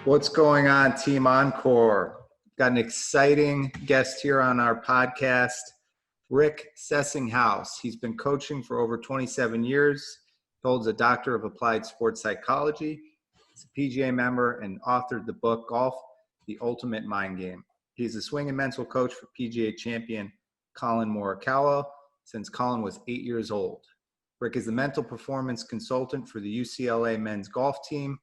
What's going on, Team Encore? Got an exciting guest here on our podcast, Rick Sessinghaus. He's been coaching for over 27 years. He holds a Doctor of Applied Sports Psychology. He's a PGA member and authored the book, Golf, The Ultimate Mind Game. He's a swing and mental coach for PGA Champion Collin Morikawa since Colin was 8 years old. Rick is the mental performance consultant for the UCLA men's golf team.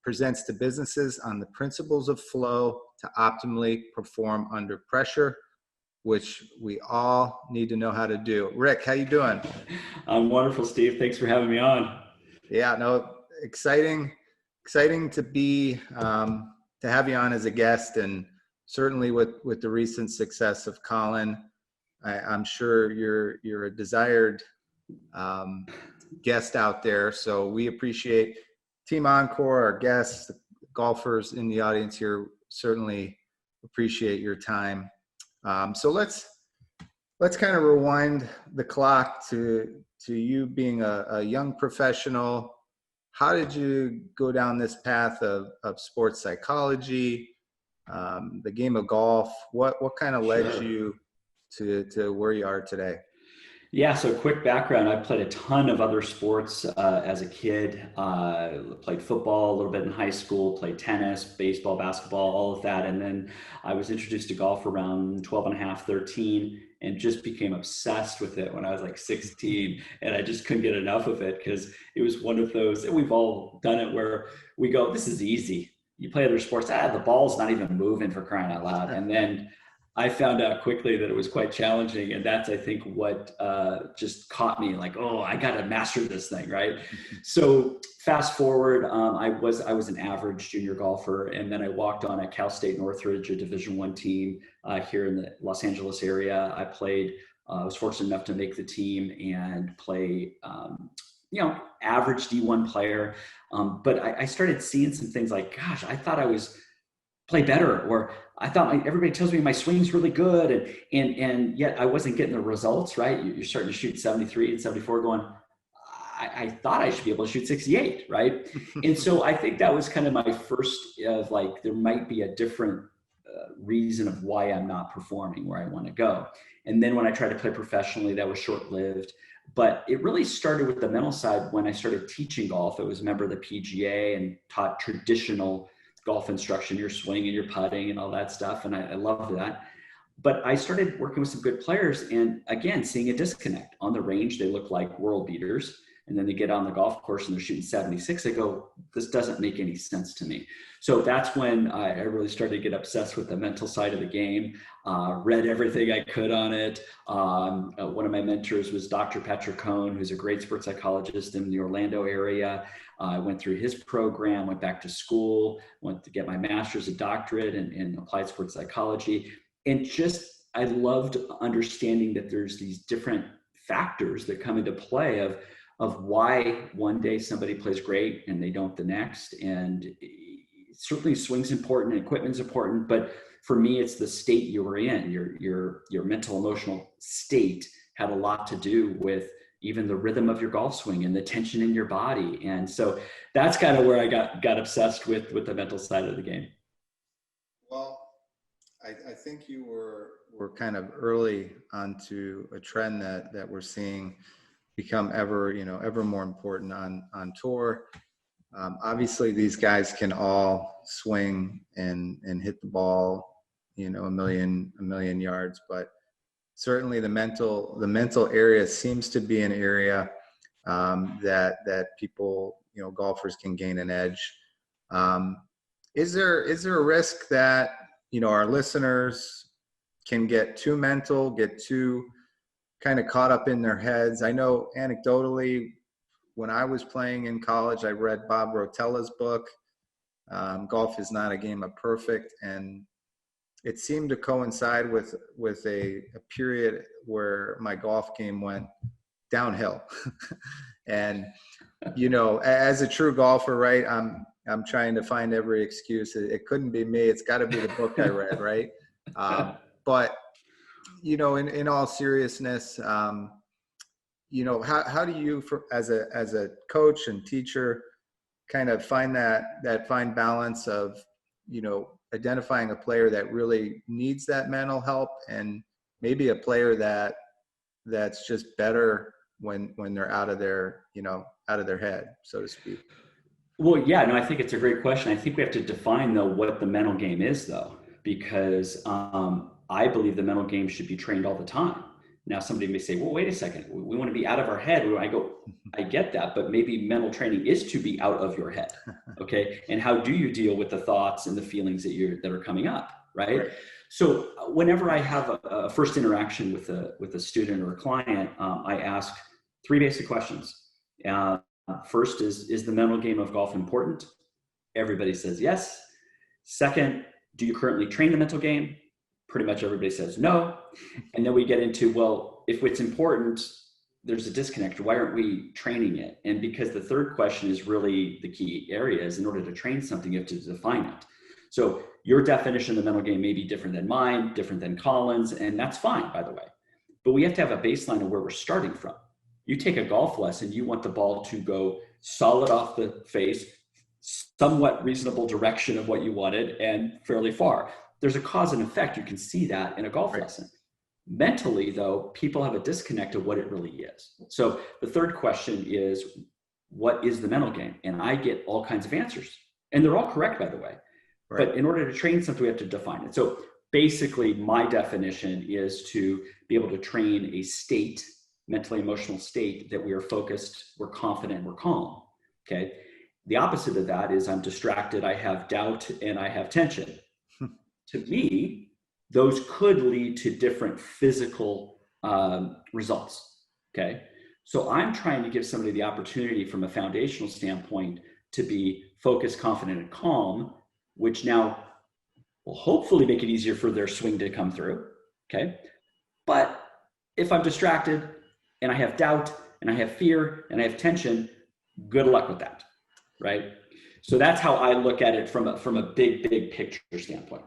Presents to businesses on the principles of flow to optimally perform under pressure, which we all need to know how to do. Rick, how you doing? I'm wonderful, Steve. Thanks for having me on. Yeah, no, exciting to be to have you on as a guest, and certainly with the recent success of Colin, I'm sure you're a desired guest out there. So we appreciate Team Encore, our guests, the golfers in the audience here, certainly appreciate your time. So let's kind of rewind the clock to you being a young professional. How did you go down this path of sports psychology, the game of golf? What kind of led you to where you are today? Yeah, so quick background. I played a ton of other sports as a kid. Played football a little bit in high school, played tennis, baseball, basketball, all of that. And then I was introduced to golf around 12 and a half, 13, and just became obsessed with it when I was like 16. And I just couldn't get enough of it because it was one of those, and we've all done it, where we go, this is easy. You play other sports, the ball's not even moving, for crying out loud. And then I found out quickly that it was quite challenging, and that's, I think, what just caught me, like, oh, I got to master this thing, right? So fast forward, I was an average junior golfer, and then I walked on at Cal State Northridge, a Division I team here in the Los Angeles area. I played, I was fortunate enough to make the team and play, average D1 player. But I started seeing some things like, gosh, I thought I was play better, or I thought everybody tells me my swing's really good, and yet I wasn't getting the results, right? You're starting to shoot 73 and 74 going, I thought I should be able to shoot 68, right? And so I think that was kind of my first of like, there might be a different reason of why I'm not performing where I want to go. And then when I tried to play professionally, that was short-lived. But it really started with the mental side when I started teaching golf. I was a member of the PGA and taught traditional golf instruction, your swing and your putting and all that stuff. And I loved that. But I started working with some good players, and again, seeing a disconnect. On the range, they look like world beaters. And then they get on the golf course and they're shooting 76. I go, this doesn't make any sense to me. So that's when I really started to get obsessed with the mental side of the game, read everything I could on it. One of my mentors was Dr. Patrick Cohn, who's a great sports psychologist in the Orlando area. I went through his program, went back to school, went to get my master's, a doctorate in applied sports psychology. And just, I loved understanding that there's these different factors that come into play of why one day somebody plays great and they don't the next. And certainly swing's important, equipment's important, but for me, it's the state you were in. Your mental, emotional state had a lot to do with even the rhythm of your golf swing and the tension in your body. And so that's kind of where I got obsessed with the mental side of the game. Well, I think you were kind of early onto a trend that we're seeing become ever more important on tour. Obviously these guys can all swing and hit the ball, a million yards, but certainly the mental area seems to be an area that people, golfers can gain an edge. Is there a risk that, our listeners can get too mental, get too kind of caught up in their heads? I know anecdotally, when I was playing in college, I read Bob Rotella's book, Golf is Not a Game of Perfect, and it seemed to coincide with a period where my golf game went downhill. And, as a true golfer, right, I'm trying to find every excuse. It couldn't be me. It's got to be the book I read, right? But, in all seriousness, how do you, as a coach and teacher, kind of find that fine balance of, identifying a player that really needs that mental help, and maybe a player that's just better when they're out of their, out of their head, so to speak? Well, yeah, no, I think it's a great question. I think we have to define, though, what the mental game is, though, because I believe the mental game should be trained all the time. Now, somebody may say, well, wait a second, we want to be out of our head. I go, I get that, but maybe mental training is to be out of your head, okay? And how do you deal with the thoughts and the feelings that are coming up, right? So whenever I have a first interaction with a student or a client, I ask 3 basic questions. First is the mental game of golf important? Everybody says yes. Second, do you currently train the mental game? Pretty much everybody says no. And then we get into, well, if it's important, there's a disconnect. Why aren't we training it? And because the third question is really the key area, is in order to train something, you have to define it. So your definition of the mental game may be different than mine, different than Colin's, and that's fine, by the way. But we have to have a baseline of where we're starting from. You take a golf lesson, you want the ball to go solid off the face, somewhat reasonable direction of what you wanted, and fairly far. There's a cause and effect. You can see that in a golf lesson. Mentally, though, people have a disconnect of what it really is. So the third question is, what is the mental game? And I get all kinds of answers. And they're all correct, by the way. But in order to train something, we have to define it. So basically, my definition is to be able to train a state, mentally emotional state, that we are focused, we're confident, we're calm, okay? The opposite of that is I'm distracted, I have doubt, and I have tension. To me, those could lead to different physical results, okay? So I'm trying to give somebody the opportunity from a foundational standpoint to be focused, confident, and calm, which now will hopefully make it easier for their swing to come through, okay? But if I'm distracted and I have doubt and I have fear and I have tension, good luck with that, right? So that's how I look at it from a big picture standpoint.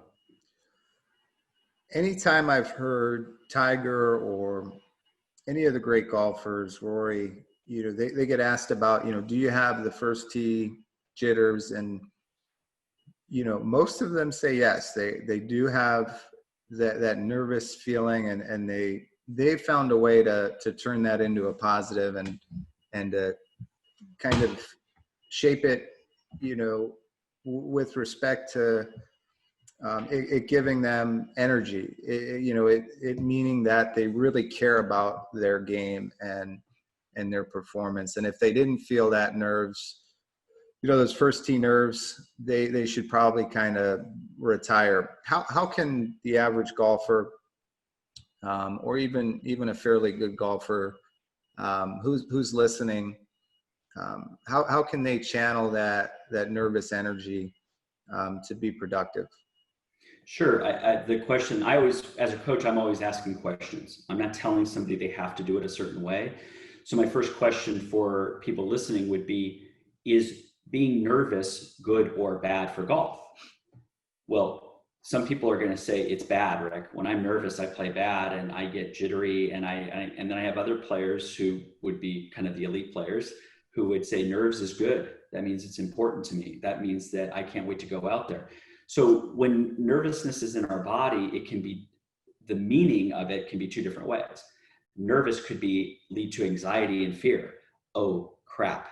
Anytime I've heard Tiger or any of the great golfers, Rory, they get asked about, do you have the first tee jitters? And, most of them say yes, they do have that nervous feeling, and they found a way to turn that into a positive and to kind of shape it, with respect to it giving them energy, it meaning that they really care about their game and their performance. And if they didn't feel that nerves, those first tee nerves, they should probably kind of retire. How can the average golfer, or even a fairly good golfer, who's listening, how can they channel that nervous energy to be productive? Sure. The question, I always, as a coach, I'm always asking questions. I'm not telling somebody they have to do it a certain way. So my first question for people listening would be, is being nervous good or bad for golf? Well, some people are going to say it's bad, Rick. When I'm nervous, I play bad and I get jittery. And then I have other players who would be kind of the elite players who would say nerves is good. That means it's important to me. That means that I can't wait to go out there. So when nervousness is in our body, it can be, the meaning of it can be 2 different ways. Nervous could lead to anxiety and fear. Oh crap,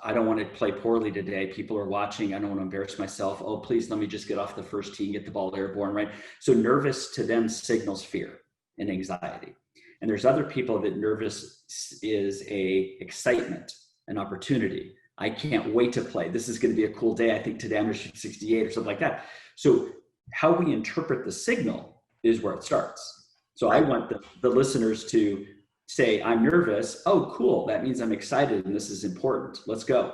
I don't want to play poorly today. People are watching. I don't want to embarrass myself. Oh, please let me just get off the first tee and get the ball airborne, right? So nervous to them signals fear and anxiety. And there's other people that nervous is a excitement, an opportunity. I can't wait to play. This is going to be a cool day. I think today I'm going to shoot 68 or something like that. So how we interpret the signal is where it starts. So I want the listeners to say, I'm nervous. Oh, cool. That means I'm excited and this is important. Let's go.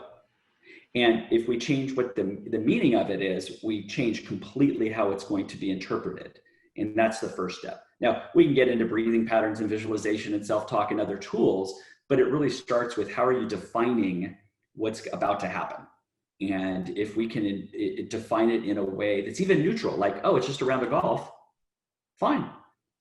And if we change what the meaning of it is, we change completely how it's going to be interpreted. And that's the first step. Now, we can get into breathing patterns and visualization and self-talk and other tools, but it really starts with how are you defining what's about to happen? And if we can define it in a way that's even neutral, like, oh, it's just a round of golf, fine.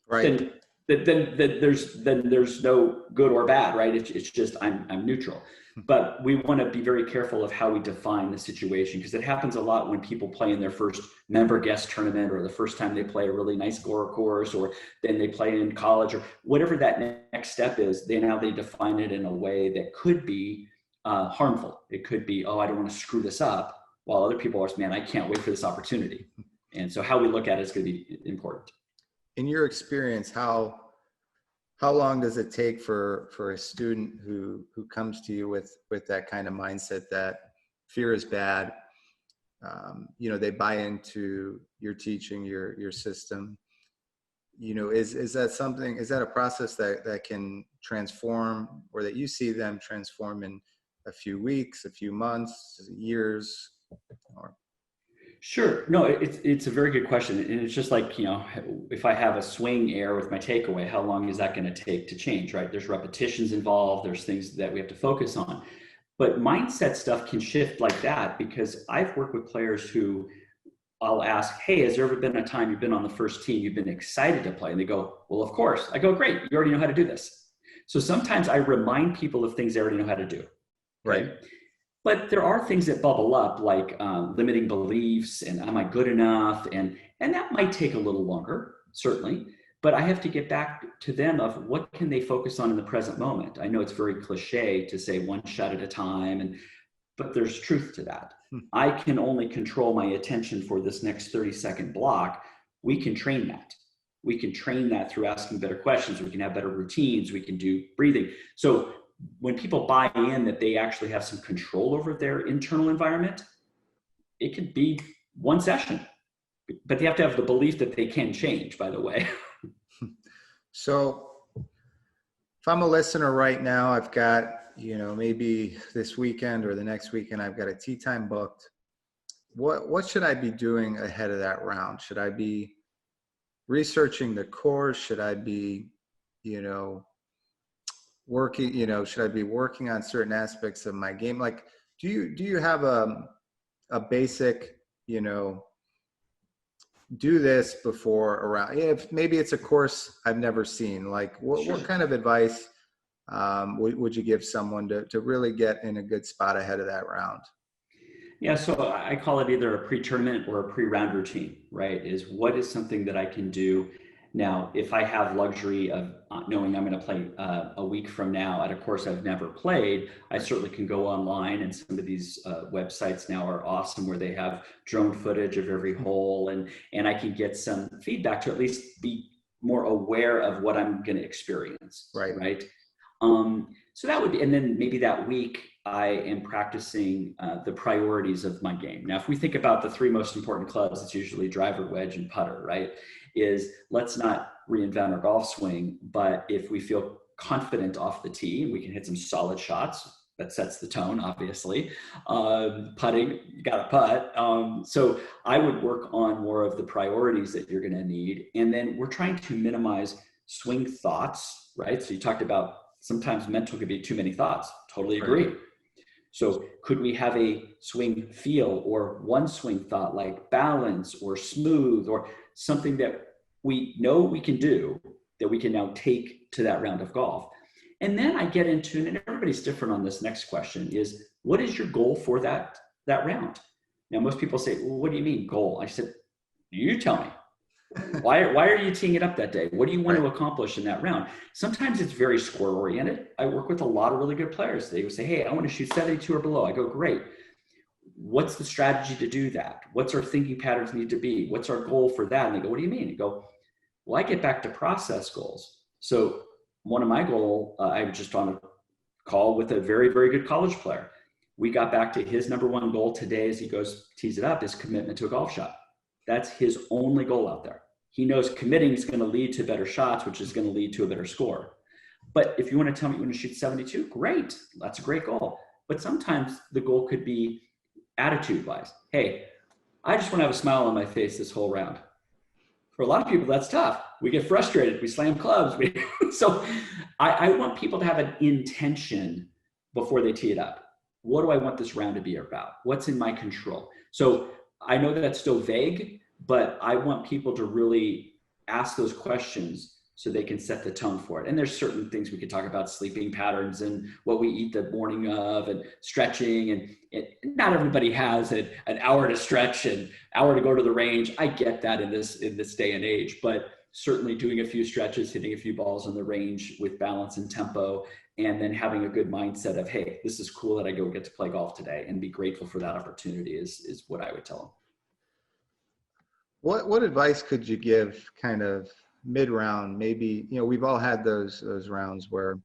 Right. Then there's no good or bad, right? It's just I'm neutral. But we want to be very careful of how we define the situation, because it happens a lot when people play in their first member guest tournament, or the first time they play a really nice score course, or then they play in college, or whatever that next step is. They define it in a way that could be harmful. It could be, oh, I don't want to screw this up, while other people are, man, I can't wait for this opportunity. And so how we look at it is going to be important. In your experience, how long does it take for a student who comes to you with that kind of mindset that fear is bad? They buy into your teaching, your system. Is that a process that can transform, or that you see them transform in a few weeks, a few months, years? Or... Sure. No, it's a very good question. And it's just like, if I have a swing error with my takeaway, how long is that going to take to change, right? There's repetitions involved. There's things that we have to focus on. But mindset stuff can shift like that, because I've worked with players who I'll ask, hey, has there ever been a time you've been on the first tee, you've been excited to play? And they go, well, of course. I go, great. You already know how to do this. So sometimes I remind people of things they already know how to do. Right. But there are things that bubble up, like limiting beliefs and am I good enough? And that might take a little longer, certainly. But I have to get back to them of what can they focus on in the present moment. I know it's very cliche to say one shot at a time, but there's truth to that. I can only control my attention for this next 30-second block. We can train that. We can train that through asking better questions. We can have better routines. We can do breathing. So when people buy in that they actually have some control over their internal environment, it could be one session, but they have to have the belief that they can change, by the way. So if I'm a listener right now, I've got, maybe this weekend or the next weekend, I've got a tee time booked. What should I be doing ahead of that round? Should I be researching the course? Should I be, working, should I be working on certain aspects of my game? Like, do you have a basic, do this before a round? If maybe it's a course I've never seen, like what kind of advice would you give someone to really get in a good spot ahead of that round? Yeah, so I call it either a pre-tournament or a pre-round routine, right? What is something that I can do now, if I have luxury of knowing I'm going to play a week from now at a course I've never played, I certainly can go online, and some of these websites now are awesome where they have drone footage of every hole, and I can get some feedback to at least be more aware of what I'm going to experience. Right. So that would be, and then maybe that week I am practicing the priorities of my game. Now, if we think about the three most important clubs, it's usually driver, wedge, and putter, right? Let's not reinvent our golf swing, but if we feel confident off the tee, we can hit some solid shots. That sets the tone, obviously. Putting, you got to putt. So I would work on more of the priorities that you're going to need. And then we're trying to minimize swing thoughts, right? So you talked about sometimes mental could be too many thoughts. Totally agree. Right. So could we have a swing feel or one swing thought like balance or smooth or something that we know we can do that we can now take to that round of golf? And then I get into, and everybody's different on this next question, is what is your goal for that round? Now, most people say, well, what do you mean goal? I said, you tell me. Why are you teeing it up that day? What do you want to accomplish in that round? Sometimes it's very score oriented. I work with a lot of really good players. They would say, hey, I want to shoot 72 or below. I go, great. What's the strategy to do that? What's our thinking patterns need to be? What's our goal for that? And they go, what do you mean? You go, well, I get back to process goals. So one of my goals, I was just on a call with a very, very good college player. We got back to his number one goal today as he goes, tees it up, is commitment to a golf shot. That's his only goal out there. He knows committing is going to lead to better shots, which is going to lead to a better score. But if you want to tell me you want to shoot 72, great. That's a great goal. But sometimes the goal could be attitude-wise. Hey, I just want to have a smile on my face this whole round. For a lot of people, that's tough. We get frustrated. We slam clubs. So I want people to have an intention before they tee it up. What do I want this round to be about? What's in my control? So I know that that's still vague, but I want people to really ask those questions so they can set the tone for it. And there's certain things we could talk about, sleeping patterns and what we eat the morning of, and stretching. And not everybody has an hour to stretch and hour to go to the range. I get that in this day and age, but certainly doing a few stretches, hitting a few balls on the range with balance and tempo, and then having a good mindset of, hey, this is cool that I get to play golf today, and be grateful for that opportunity is what I would tell them. What advice could you give kind of mid-round? Maybe, we've all had those rounds where,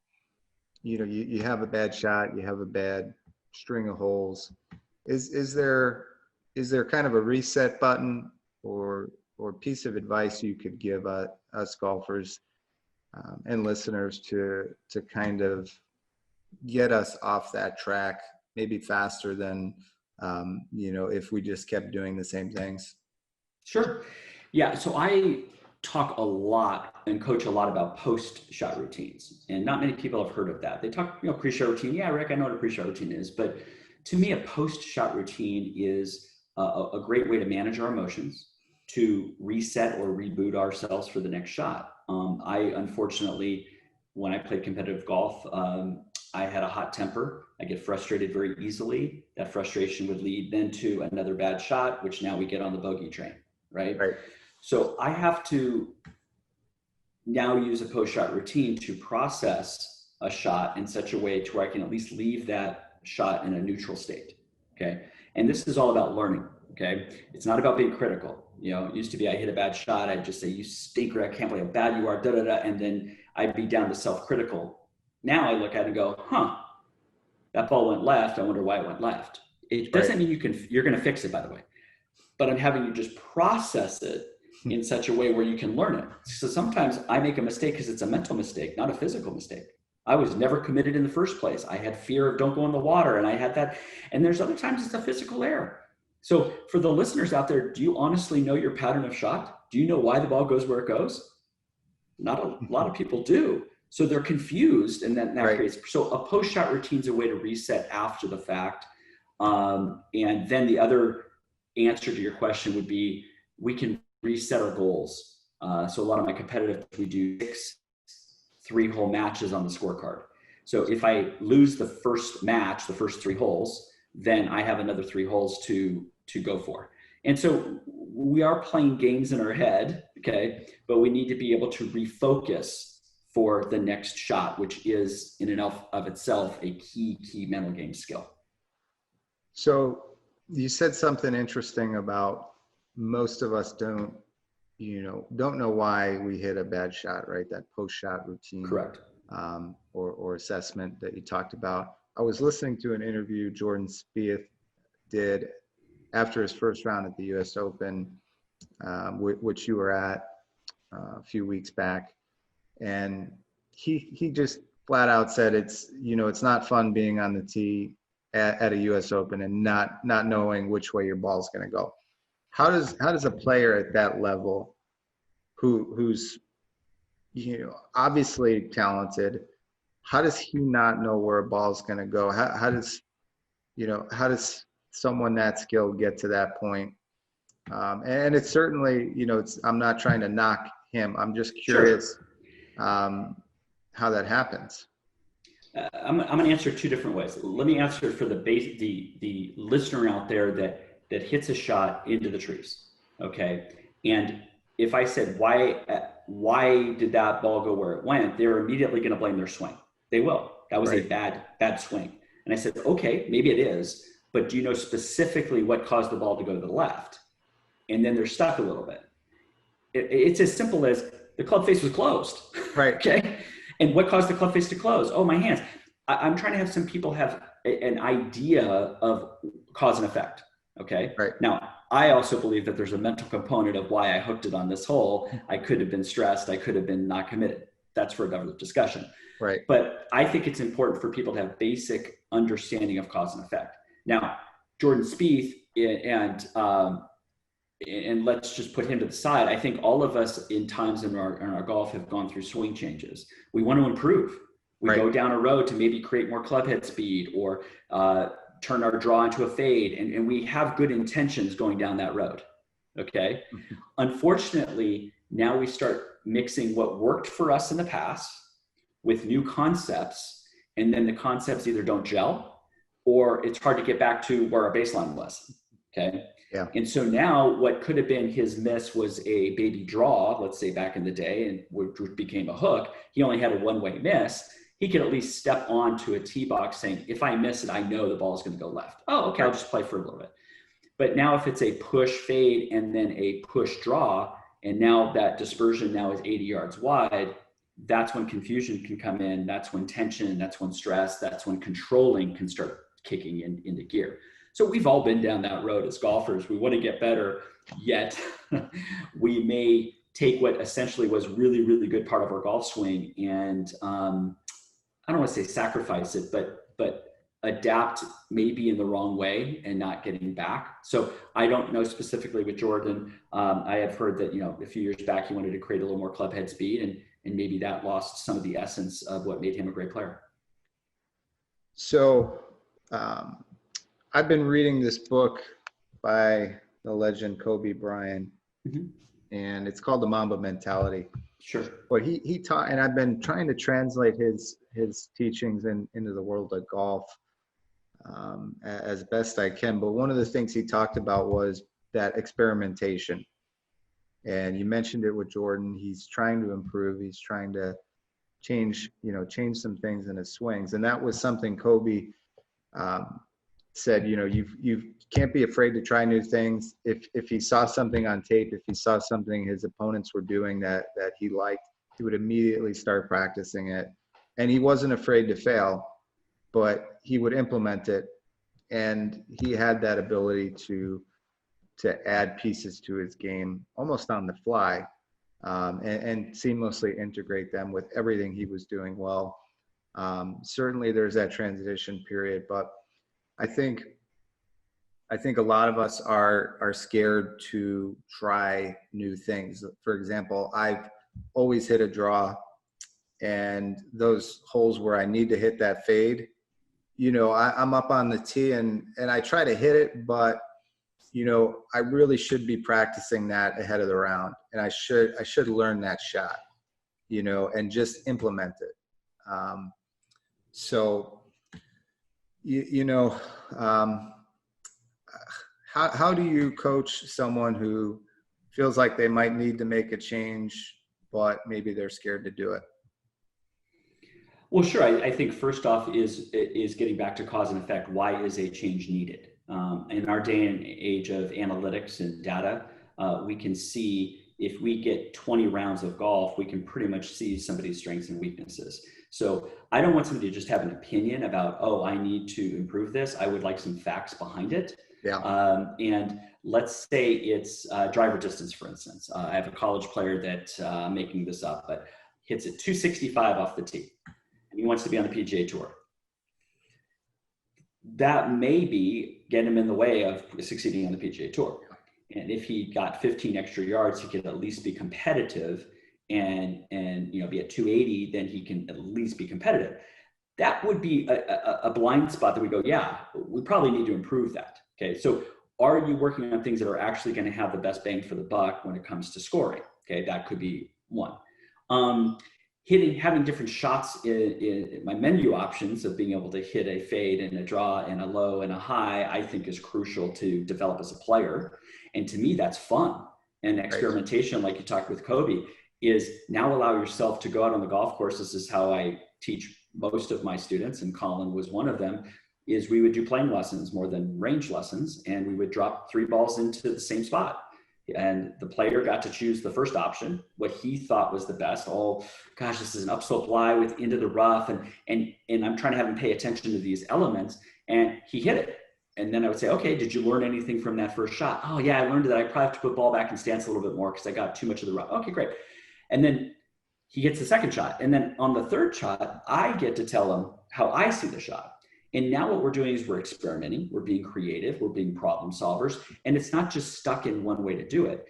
you have a bad shot, you have a bad string of holes. Is there kind of a reset button or piece of advice you could give us golfers and listeners to kind of get us off that track, maybe faster than, if we just kept doing the same things? Sure. Yeah. So I talk a lot and coach a lot about post-shot routines, and not many people have heard of that. They talk, pre-shot routine. Yeah, Rick, I know what a pre-shot routine is, but to me, a post-shot routine is a great way to manage our emotions, to reset or reboot ourselves for the next shot. I unfortunately, when I played competitive golf, I had a hot temper. I get frustrated very easily. That frustration would lead then to another bad shot, which now we get on the bogey train, right? So I have to now use a post-shot routine to process a shot in such a way to where I can at least leave that shot in a neutral state, okay? And this is all about learning, okay? It's not about being critical. It used to be I hit a bad shot, I'd just say, you stinker, I can't believe how bad you are, da-da-da, and then I'd be down to self-critical. Now I look at it and go, that ball went left, I wonder why it went left. It doesn't mean you're gonna fix it, by the way, but I'm having you just process it in such a way where you can learn it. So sometimes I make a mistake because it's a mental mistake, not a physical mistake. I was never committed in the first place. I had fear of don't go in the water, and I had that. And there's other times it's a physical error. So for the listeners out there, do you honestly know your pattern of shot? Do you know why the ball goes where it goes? Not a lot of people do. So they're confused, and then that creates, so a post-shot routine is a way to reset after the fact. And then the other answer to your question would be, we can reset our goals. So a lot of my competitive, we do 6 3-hole matches on the scorecard. So if I lose the first match, the first 3 holes, then I have another 3 holes to go for. And so we are playing games in our head, okay? But we need to be able to refocus for the next shot, which is in and of itself a key mental game skill. So you said something interesting about most of us don't know why we hit a bad shot, right? That post-shot routine. Correct. Or assessment that you talked about. I was listening to an interview Jordan Spieth did after his first round at the US Open, which you were at a few weeks back. And he just flat out said it's not fun being on the tee at a US Open and not knowing which way your ball's going to go. How does a player at that level who's obviously talented, how does he not know where a ball's going to go? How does someone that skilled get to that point? And it's certainly, I'm not trying to knock him. I'm just curious how that happens. I'm going to answer 2 different ways. Let me answer for the listener out there that hits a shot into the trees. Okay. And if I said, why did that ball go where it went? They're immediately going to blame their swing. They will. That was a bad swing. And I said, okay, maybe it is, but do you know specifically what caused the ball to go to the left? And then they're stuck a little bit. It's as simple as the club face was closed. Right. Okay. And what caused the club face to close? Oh, my hands. I'm trying to have some people have an idea of cause and effect. Okay. Right. Now, I also believe that there's a mental component of why I hooked it on this hole. I could have been stressed. I could have been not committed. That's for another discussion. Right. But I think it's important for people to have basic understanding of cause and effect. Now, Jordan Spieth and let's just put him to the side. I think all of us in times in our golf have gone through swing changes. We want to improve. We go down a road to maybe create more club head speed or turn our draw into a fade. And we have good intentions going down that road. Okay. Unfortunately, now we start mixing what worked for us in the past with new concepts, and then the concepts either don't gel or it's hard to get back to where our baseline was. Okay. Yeah. And so now what could have been his miss was a baby draw, let's say back in the day, and which became a hook. He only had a one-way miss. He could at least step onto a tee box saying, if I miss it, I know the ball is going to go left. Oh, okay, I'll just play for a little bit. But now if it's a push fade and then a push draw, and now that dispersion now is 80 yards wide, that's when confusion can come in. That's when tension, that's when stress, that's when controlling can start kicking into gear. So we've all been down that road as golfers. We want to get better, yet we may take what essentially was really, really good part of our golf swing and I don't want to say sacrifice it, but adapt maybe in the wrong way and not getting back. So I don't know specifically with Jordan. I have heard that, a few years back, he wanted to create a little more club head speed and maybe that lost some of the essence of what made him a great player. So I've been reading this book by the legend Kobe Bryant, and it's called The Mamba Mentality. Sure. But he taught, and I've been trying to translate his teachings into the world of golf as best I can. But one of the things he talked about was that experimentation. And you mentioned it with Jordan. He's trying to improve. He's trying to change some things in his swings. And that was something Kobe said, you can't be afraid to try new things. If he saw something on tape, if he saw something his opponents were doing that he liked, he would immediately start practicing it. And he wasn't afraid to fail, but he would implement it. And he had that ability to add pieces to his game almost on the fly, and seamlessly integrate them with everything he was doing well. Certainly there's that transition period, but I think a lot of us are scared to try new things. For example, I've always hit a draw, and those holes where I need to hit that fade, I'm up on the tee and I try to hit it, but I really should be practicing that ahead of the round, and I should learn that shot, and just implement it. How do you coach someone who feels like they might need to make a change, but maybe they're scared to do it? Well, sure. I think first off is getting back to cause and effect. Why is a change needed? In our day and age of analytics and data, we can see if we get 20 rounds of golf, we can pretty much see somebody's strengths and weaknesses. So I don't want somebody to just have an opinion about, oh, I need to improve this. I would like some facts behind it. Yeah. And let's say it's driver distance, for instance. I have a college player that, I'm making this up, but hits it 265 off the tee, and he wants to be on the PGA Tour. That may be get him in the way of succeeding on the PGA Tour. And if he got 15 extra yards, he could at least be competitive and be at 280, then he can at least be competitive. That would be a blind spot that we go, yeah, we probably need to improve that. Okay, so are you working on things that are actually going to have the best bang for the buck when it comes to scoring? Okay, that could be one. Having different shots in my menu options of being able to hit a fade and a draw and a low and a high, I think is crucial to develop as a player. And to me, that's fun. And experimentation, like you talked with Kobe, is now allow yourself to go out on the golf course. This is how I teach most of my students, and Colin was one of them, is we would do playing lessons more than range lessons, and we would drop 3 balls into the same spot. And the player got to choose the first option, what he thought was the best. Oh gosh, this is an upslope lie with into the rough. And I'm trying to have him pay attention to these elements, and he hit it. And then I would say, okay, did you learn anything from that first shot? Oh yeah, I learned that I probably have to put the ball back in stance a little bit more because I got too much of the rough. Okay, great. And then he hits the second shot. And then on the third shot, I get to tell him how I see the shot. And now what we're doing is we're experimenting, we're being creative, we're being problem solvers, and it's not just stuck in one way to do it.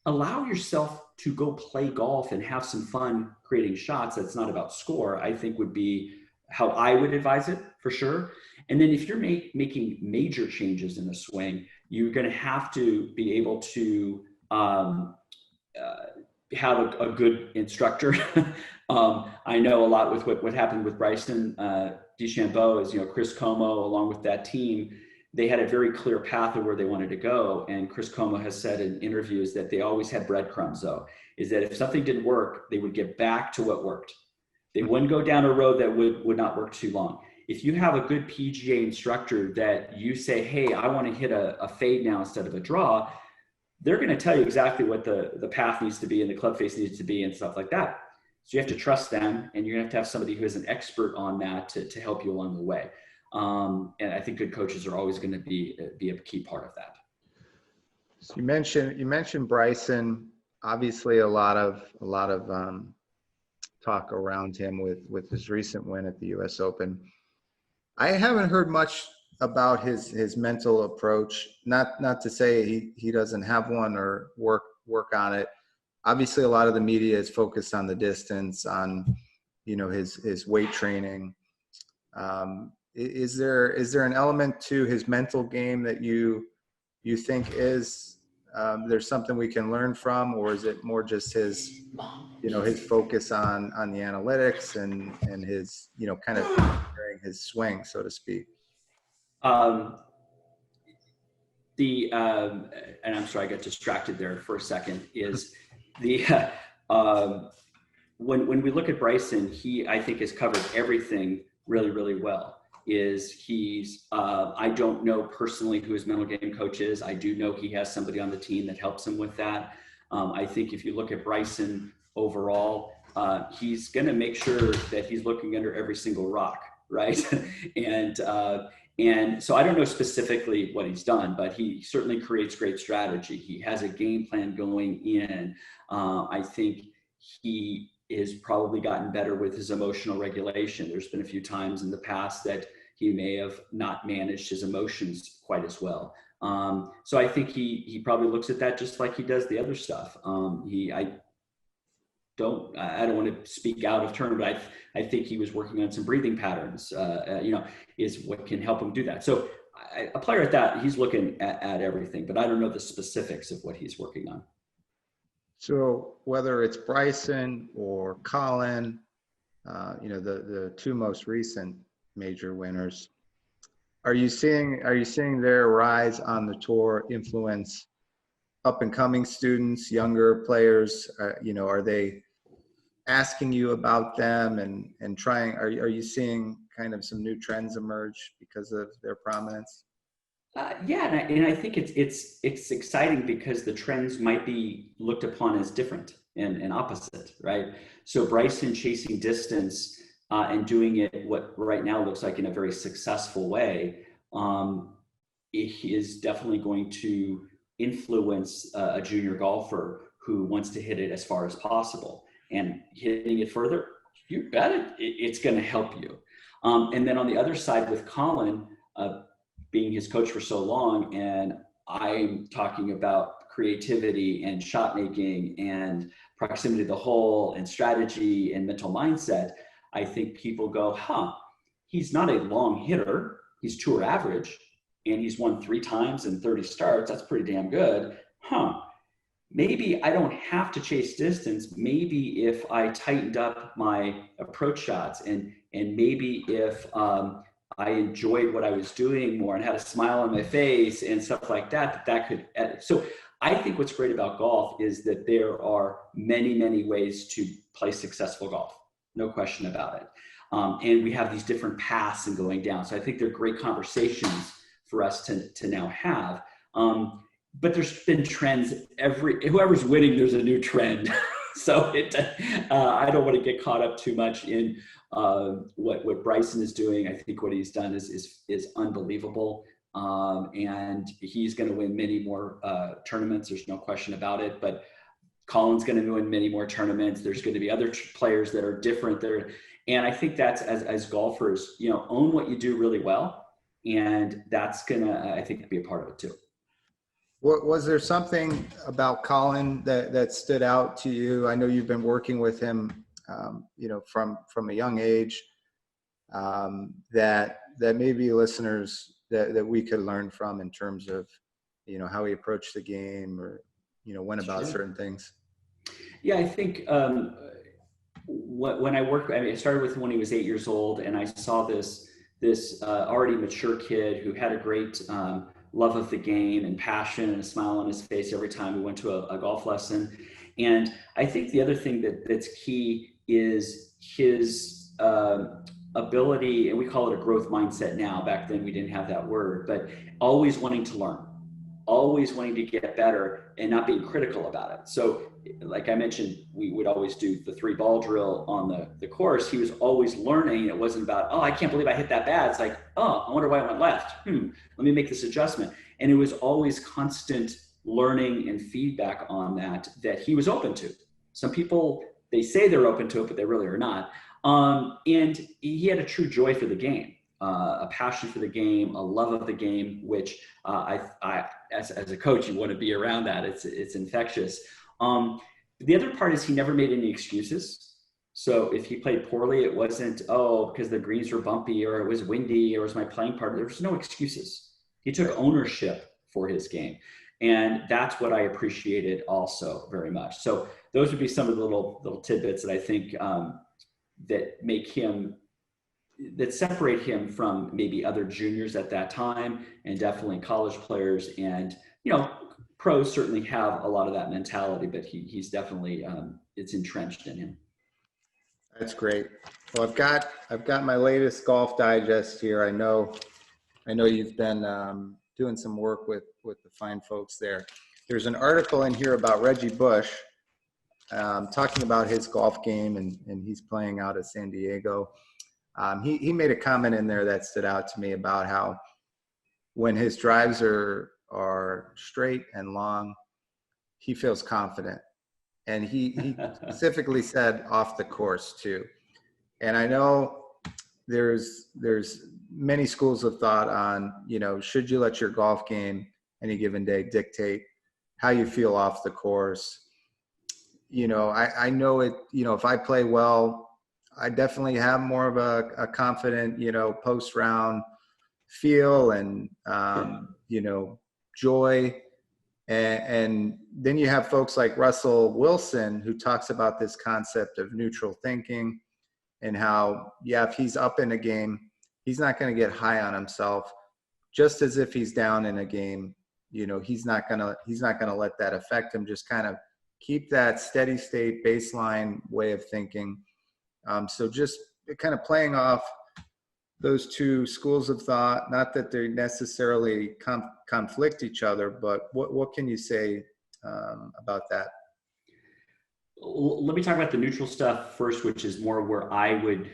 Allow yourself to go play golf and have some fun creating shots that's not about score, I think would be how I would advise it for sure. And then if you're making major changes in the swing, you're going to have to be able to have a good instructor. I know a lot with what happened with Bryson DeChambeau is, Chris Como, along with that team, they had a very clear path of where they wanted to go. And Chris Como has said in interviews that they always had breadcrumbs, though, is that if something didn't work, they would get back to what worked. They wouldn't go down a road that would not work too long. If you have a good PGA instructor that you say, hey, I want to hit a fade now instead of a draw, they're going to tell you exactly what the path needs to be and the club face needs to be and stuff like that. So you have to trust them, and you're going to have somebody who is an expert on that to help you along the way. And I think good coaches are always going to be a key part of that. So you mentioned Bryson. Obviously, a lot of talk around him with his recent win at the U.S. Open. I haven't heard much about his mental approach. Not to say he doesn't have one or work on it. Obviously, a lot of the media is focused on the distance, on his weight training. Is there an element to his mental game that you think is there's something we can learn from, or is it more just his focus on the analytics and his kind of preparing his swing, so to speak? And I'm sorry, I got distracted there for a second, is when we look at Bryson, I think has covered everything really, really well. I don't know personally who his mental game coach is. I do know he has somebody on the team that helps him with that. I think if you look at Bryson overall, he's going to make sure that he's looking under every single rock, right? And so I don't know specifically what he's done, but he certainly creates great strategy. He has a game plan going in. I think he has probably gotten better with his emotional regulation. There's been a few times in the past that he may have not managed his emotions quite as well. So I think he probably looks at that just like he does the other stuff. I don't want to speak out of turn, but I think he was working on some breathing patterns, is what can help him do that. So a player at that, he's looking at everything, but I don't know the specifics of what he's working on. So whether it's Bryson or Colin, the two most recent major winners, are you seeing their rise on the tour influence up and coming students, younger players? Are they asking you about them and trying? Are you seeing kind of some new trends emerge because of their prominence? Yeah, and I think it's exciting because the trends might be looked upon as different and opposite, right? So Bryson chasing distance and doing it what right now looks like in a very successful way, he is definitely going to influence a junior golfer who wants to hit it as far as possible. And hitting it further, you bet it's going to help you. And then on the other side with Colin, being his coach for so long, and I'm talking about creativity and shot making and proximity to the hole and strategy and mental mindset, I think people go, he's not a long hitter. He's tour average, and he's won 3 times in 30 starts. That's pretty damn good. Maybe I don't have to chase distance. Maybe if I tightened up my approach shots and maybe if I enjoyed what I was doing more and had a smile on my face and stuff like that could edit. So I think what's great about golf is that there are many, many ways to play successful golf. No question about it. And we have these different paths and going down. So I think they're great conversations for us to now have. But there's been trends. Whoever's winning, there's a new trend. So I don't want to get caught up too much in what Bryson is doing. I think what he's done is unbelievable. And he's going to win many more tournaments. There's no question about it. But Colin's going to win many more tournaments. There's going to be other players that are different there. And I think that's as golfers, own what you do really well. And that's going to, I think, be a part of it too. Was there something about Colin that stood out to you? I know you've been working with him, from a young age, that maybe listeners that we could learn from in terms of, how he approached the game or, went about certain things. Yeah, I think when I worked, I mean, I started with when he was 8 years old, and I saw this already mature kid who had a great love of the game and passion and a smile on his face every time we went to a golf lesson. And I think the other thing that's key is his ability, and we call it a growth mindset now. Back then we didn't have that word, but always wanting to learn, always wanting to get better and not being critical about it. So like I mentioned, we would always do the 3-ball drill on the course. He was always learning. It wasn't about, oh, I can't believe I hit that bad. It's like, oh, I wonder why I went left. Let me make this adjustment. And it was always constant learning and feedback on that he was open to. Some people, they say they're open to it, but they really are not. And he had a true joy for the game. A passion for the game, a love of the game, which as a coach, you want to be around that. It's infectious. The other part is he never made any excuses. So if he played poorly, it wasn't, oh, because the greens were bumpy or it was windy or it was my playing partner. There was no excuses. He took ownership for his game. And that's what I appreciated also very much. So those would be some of the little tidbits that I think that make him, that separate him from maybe other juniors at that time, and definitely college players. And, you know, pros certainly have a lot of that mentality, but he's definitely, it's entrenched in him. That's great. Well, I've got my latest golf digest here. I know you've been doing some work with the fine folks there. There's an article in here about Reggie Bush, talking about his golf game, and he's playing out of San Diego. He made a comment in there that stood out to me about how when his drives are straight and long, he feels confident. And he specifically said off the course too. And I know there's many schools of thought on, you know, should you let your golf game any given day dictate how you feel off the course? You know, I know it, you know, if I play well, I definitely have more of a confident, you know, post-round feel and, you know, joy. And then you have folks like Russell Wilson, who talks about this concept of neutral thinking and how, yeah, if he's up in a game, he's not going to get high on himself, just as if he's down in a game. You know, he's not going to let that affect him. Just kind of keep that steady state baseline way of thinking. So just kind of playing off those two schools of thought, not that they necessarily conflict each other, but what can you say about that? Let me talk about the neutral stuff first, which is more where I would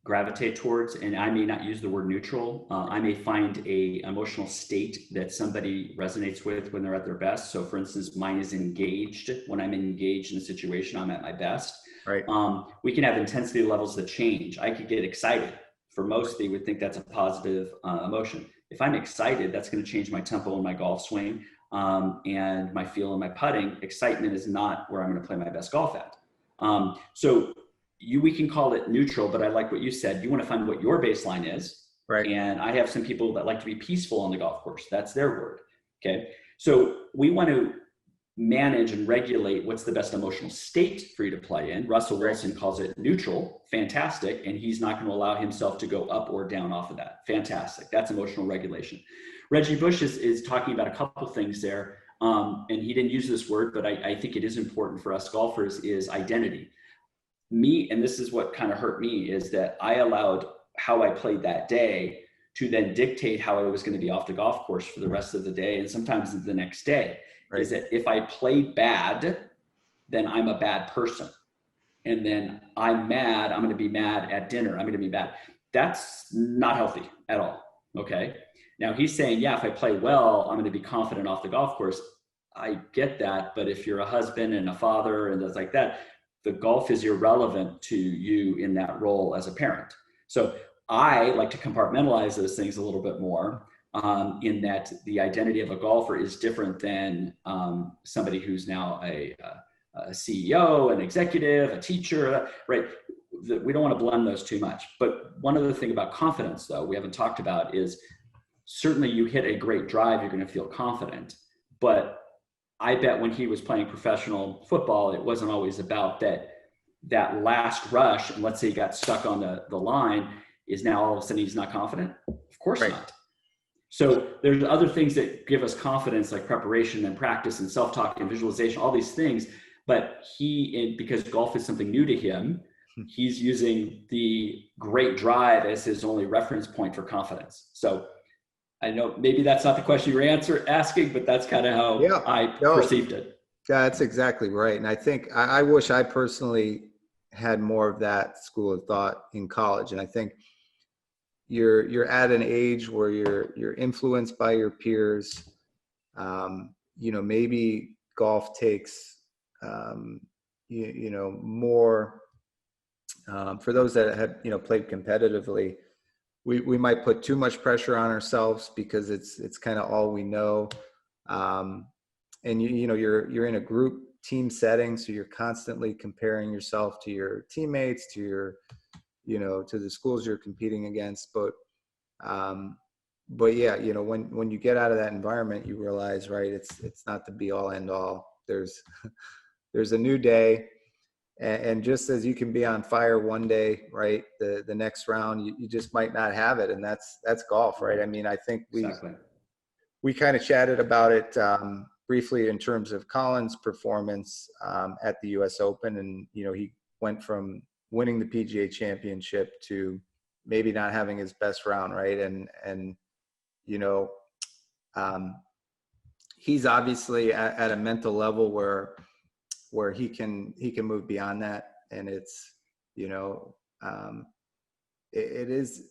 gravitate towards, and I may not use the word neutral. I may find a emotional state that somebody resonates with when they're at their best. So for instance, mine is engaged. When I'm engaged in a situation, I'm at my best. Right. We can have intensity levels that change. I could get excited. For most, they would think that's a positive emotion. If I'm excited, that's going to change my tempo in my golf swing and my feel in my putting. Excitement is not where I'm going to play my best golf at. So we can call it neutral, but I like what you said. You want to find what your baseline is. Right. And I have some people that like to be peaceful on the golf course. That's their word. Okay. So we want to manage and regulate what's the best emotional state for you to play in. Russell Wilson calls it neutral, fantastic, and he's not going to allow himself to go up or down off of that. Fantastic. That's emotional regulation. Reggie Bush is talking about a couple things there, and he didn't use this word, but I think it is important for us golfers, is identity. Me, and this is what kind of hurt me, is that I allowed how I played that day to then dictate how I was going to be off the golf course for the rest of the day and sometimes the next day. Right. Is that if I play bad, then I'm a bad person. And then I'm mad, I'm going to be mad at dinner, I'm going to be bad. That's not healthy at all. Okay. Now he's saying, yeah, if I play well, I'm going to be confident off the golf course. I get that. But if you're a husband and a father and things like that, the golf is irrelevant to you in that role as a parent. So I like to compartmentalize those things a little bit more. In that the identity of a golfer is different than somebody who's now a CEO, an executive, a teacher, right? We don't want to blend those too much. But one other thing about confidence, though, we haven't talked about is certainly you hit a great drive, you're going to feel confident. But I bet when he was playing professional football, it wasn't always about that last rush. And let's say he got stuck on the line, is now all of a sudden he's not confident? Of course Right. not. So there's other things that give us confidence, like preparation and practice and self-talk and visualization, all these things. But because golf is something new to him, he's using the great drive as his only reference point for confidence. So I know maybe that's not the question you were asking, but that's kind of how I perceived it. Yeah, that's exactly right. And I think I wish I personally had more of that school of thought in college. And I think you're at an age where you're influenced by your peers. Maybe golf takes more for those that have played competitively. We might put too much pressure on ourselves because it's kind of all we know. And you're in a group team setting, so you're constantly comparing yourself to your teammates, to your to the schools you're competing against. But yeah, when you get out of that environment, you realize, right, it's not the be all end all. There's a new day. And just as you can be on fire one day, right, the next round, you just might not have it. And that's golf, right? I mean, I think we kind of chatted about it briefly in terms of Colin's performance at the US Open. And, he went from winning the PGA Championship to maybe not having his best round, right? And he's obviously at a mental level where he can move beyond that. And it's, it is,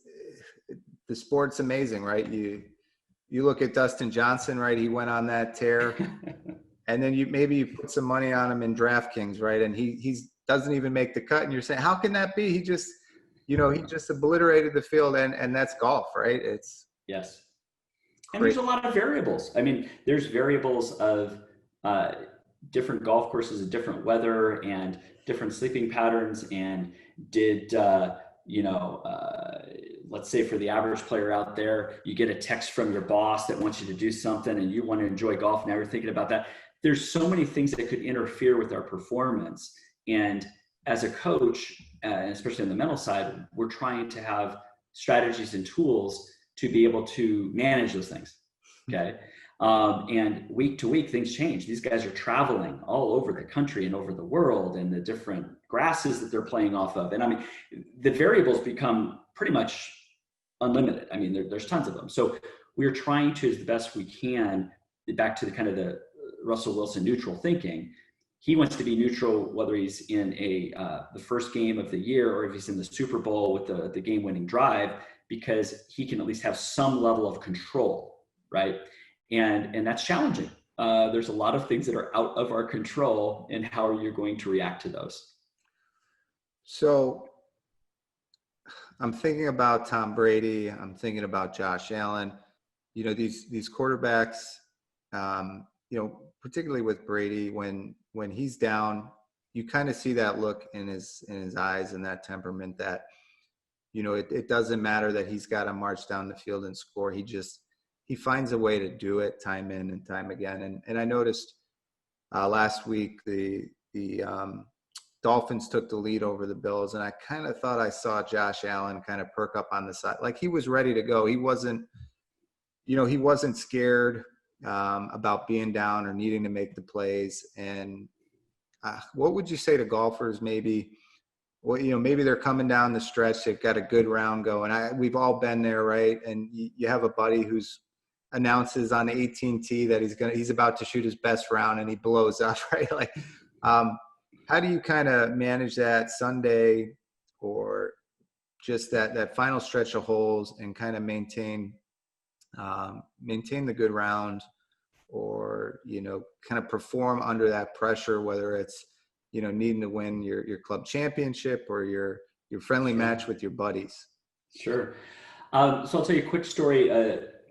the sport's amazing, right? You look at Dustin Johnson, right? He went on that tear and then you put some money on him in DraftKings, right? And he doesn't even make the cut. And you're saying, how can that be? He just obliterated the field, and that's golf, right? It's yes. And there's a lot of variables. I mean, there's variables of, different golf courses and different weather and different sleeping patterns. And let's say for the average player out there, you get a text from your boss that wants you to do something and you want to enjoy golf. Now you're thinking about that. There's so many things that could interfere with our performance. And as a coach, especially on the mental side, we're trying to have strategies and tools to be able to manage those things. Okay. And week to week, things change. These guys are traveling all over the country and over the world, and the different grasses that they're playing off of. And I mean, the variables become pretty much unlimited. I mean, there's tons of them. So we're trying to, as the best we can, back to the kind of the Russell Wilson neutral thinking. He wants to be neutral, whether he's in the first game of the year or if he's in the Super Bowl with the game-winning drive, because he can at least have some level of control, right? And that's challenging. There's a lot of things that are out of our control, and how are you going to react to those? So I'm thinking about Tom Brady. I'm thinking about Josh Allen. These quarterbacks, particularly with Brady, when he's down, you kind of see that look in his eyes and that temperament that, it doesn't matter that he's got to march down the field and score. He finds a way to do it time in and time again. And I noticed last week the Dolphins took the lead over the Bills, and I kind of thought I saw Josh Allen kind of perk up on the side, like he was ready to go. He wasn't scared about being down or needing to make the plays. And what would you say to golfers? Maybe they're coming down the stretch. They've got a good round going. We've all been there, right? And you have a buddy who's announces on the 18th tee that he's about to shoot his best round, and he blows up, right? Like, how do you kind of manage that Sunday or just that final stretch of holes and kind of maintain the good round, or, kind of perform under that pressure, whether it's, needing to win your club championship or your friendly match with your buddies? Sure. So I'll tell you a quick story.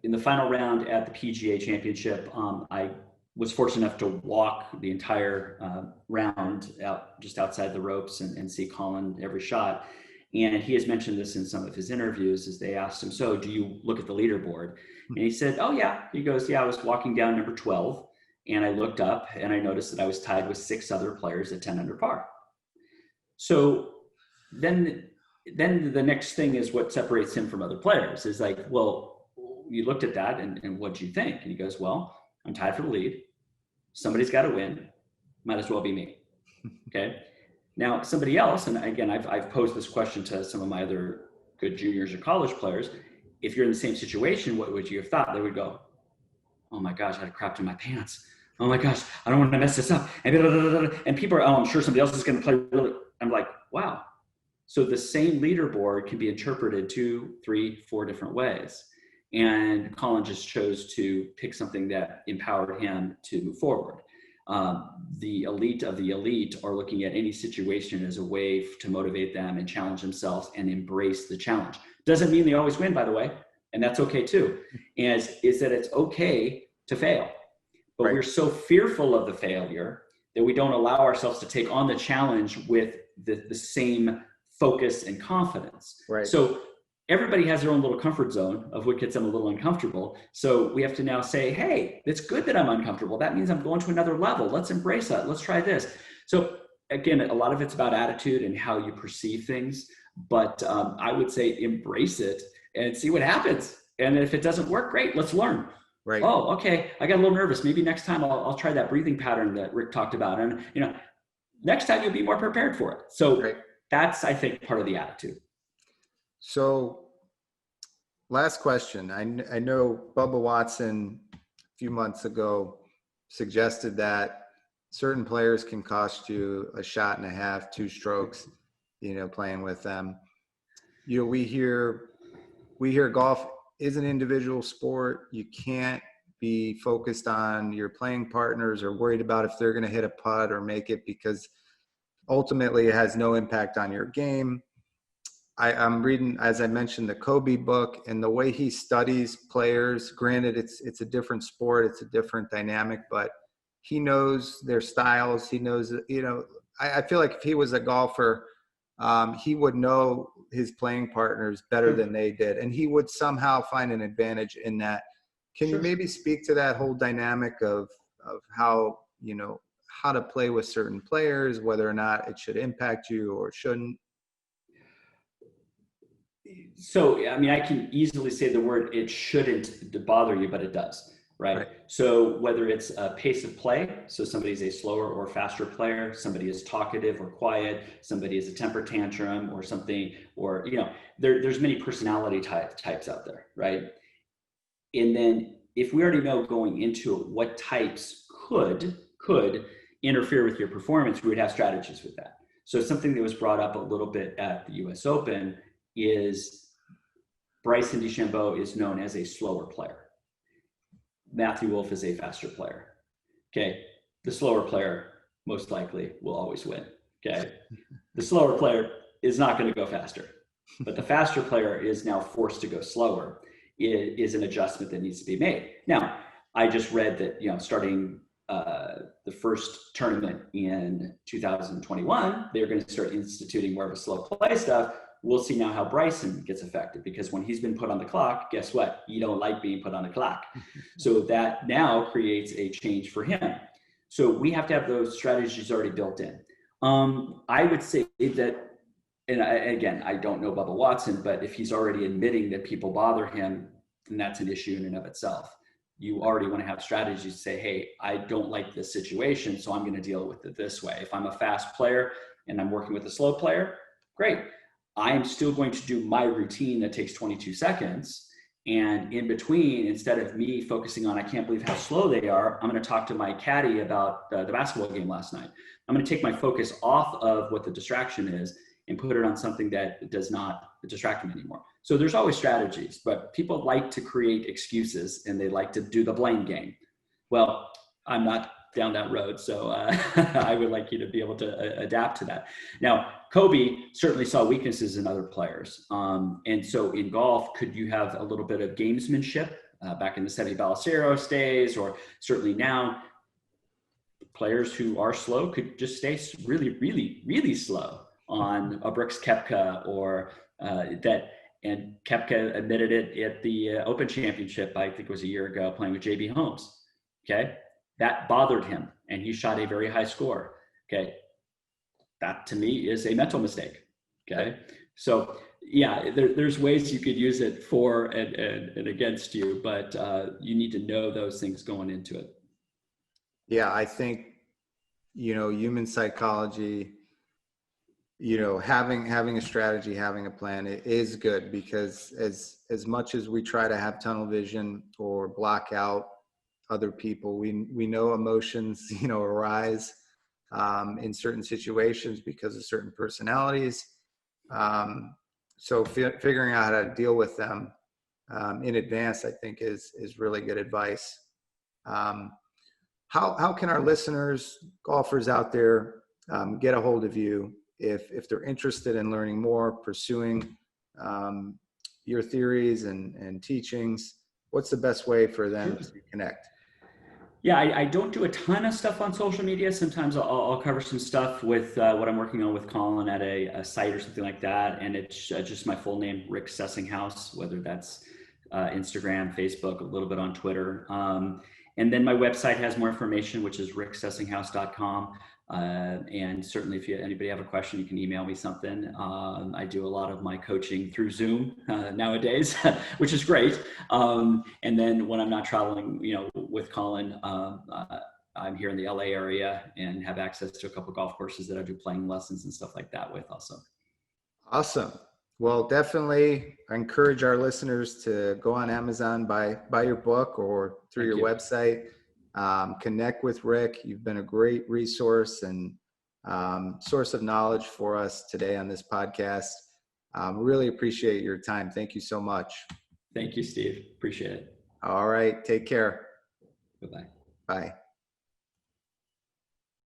In the final round at the PGA Championship, I was fortunate enough to walk the entire round out just outside the ropes and see Colin every shot. And he has mentioned this in some of his interviews, as they asked him, so do you look at the leaderboard? And he said, oh yeah. He goes, yeah, I was walking down number 12. And I looked up and I noticed that I was tied with 6 other players at 10 under par. So then the next thing is what separates him from other players is like, well, you looked at that and what do you think? And he goes, well, I'm tied for the lead. Somebody's got to win. Might as well be me. Okay. Now somebody else, and again, I've posed this question to some of my other good juniors or college players. If you're in the same situation, what would you have thought? They would go, oh my gosh, I had crapped in my pants. Oh my gosh, I don't want to mess this up. And people are, oh, I'm sure somebody else is going to play really. I'm like, wow. So the same leaderboard can be interpreted 2, 3, 4 different ways. And Colin just chose to pick something that empowered him to move forward. The elite of the elite are looking at any situation as a way to motivate them and challenge themselves and embrace the challenge. Doesn't mean they always win, by the way, and that's okay too. And is that it's okay to fail, but right. We're so fearful of the failure that we don't allow ourselves to take on the challenge with the same focus and confidence. Right. So everybody has their own little comfort zone of what gets them a little uncomfortable. So we have to now say, hey, it's good that I'm uncomfortable. That means I'm going to another level. Let's embrace that. Let's try this. So again, a lot of it's about attitude and how you perceive things. But I would say embrace it and see what happens. And if it doesn't work, great, let's learn. Right. Oh, okay, I got a little nervous. Maybe next time I'll try that breathing pattern that Rick talked about. And next time you'll be more prepared for it. So right. That's, I think, part of the attitude. So last question. I know Bubba Watson a few months ago suggested that certain players can cost you a shot and a half, 2 strokes, playing with them. We hear golf is an individual sport. You can't be focused on your playing partners or worried about if they're going to hit a putt or make it, because ultimately it has no impact on your game. I'm reading, as I mentioned, the Kobe book, and the way he studies players, granted it's a different sport, it's a different dynamic, but he knows their styles. He knows, I feel like if he was a golfer, he would know his playing partners better than they did, and he would somehow find an advantage in that. Can you maybe speak to that whole dynamic of how, how to play with certain players, whether or not it should impact you or shouldn't? So, I mean, I can easily say the word it shouldn't bother you, but it does, right? So whether it's a pace of play, so somebody's a slower or faster player, somebody is talkative or quiet, somebody is a temper tantrum or something, or, there's many personality types out there, right? And then if we already know going into it what types could interfere with your performance, we would have strategies with that. So something that was brought up a little bit at the US Open is Bryson DeChambeau is known as a slower player. Matthew Wolff is a faster player. Okay. The slower player most likely will always win. Okay. The slower player is not going to go faster, but the faster player is now forced to go slower. It is an adjustment that needs to be made. Now, I just read that, starting the first tournament in 2021, they're going to start instituting more of a slow play stuff. We'll see now how Bryson gets affected, because when he's been put on the clock, guess what? You don't like being put on the clock. So that now creates a change for him. So we have to have those strategies already built in. I would say that, and again, I don't know Bubba Watson, but if he's already admitting that people bother him, then that's an issue in and of itself. You already want to have strategies to say, hey, I don't like this situation, so I'm going to deal with it this way. If I'm a fast player and I'm working with a slow player, great. I'm still going to do my routine that takes 22 seconds. And in between, instead of me focusing on, I can't believe how slow they are, I'm going to talk to my caddy about the basketball game last night. I'm going to take my focus off of what the distraction is and put it on something that does not distract them anymore. So there's always strategies, but people like to create excuses and they like to do the blame game. Well, I'm not down that road. So I would like you to be able to adapt to that. Now, Kobe certainly saw weaknesses in other players. And so in golf, could you have a little bit of gamesmanship back in the Seve Ballesteros days, or certainly now, players who are slow could just stay really, really, really slow on a Brooks Koepka or that. And Koepka admitted it at the Open Championship, I think it was a year ago, playing with JB Holmes. Okay. that bothered him and he shot a very high score. Okay. That to me is a mental mistake. Okay. So yeah, there's ways you could use it for and against you, but you need to know those things going into it. Yeah, I think, human psychology, having a strategy, having a plan, it is good, because as much as we try to have tunnel vision or block out other people, we know emotions, arise in certain situations because of certain personalities. So figuring out how to deal with them in advance, I think is really good advice. How can our listeners, golfers out there, get a hold of you if they're interested in learning more, pursuing your theories and teachings? What's the best way for them to connect? Yeah, I don't do a ton of stuff on social media. Sometimes I'll cover some stuff with what I'm working on with Colin at a site or something like that. And it's just my full name, Rick Sessinghaus, whether that's Instagram, Facebook, a little bit on Twitter. And then my website has more information, which is ricksessinghaus.com. And certainly if anybody have a question, you can email me something. I do a lot of my coaching through Zoom nowadays, which is great. And then when I'm not traveling, with Colin, I'm here in the LA area and have access to a couple of golf courses that I do playing lessons and stuff like that with also. Awesome. Well, definitely encourage our listeners to go on Amazon, buy your book, or through your website. Connect with Rick. You've been a great resource and source of knowledge for us today on this podcast. Really appreciate your time. Thank you so much. Thank you, Steve. Appreciate it. All right. Take care. Bye-bye. Bye.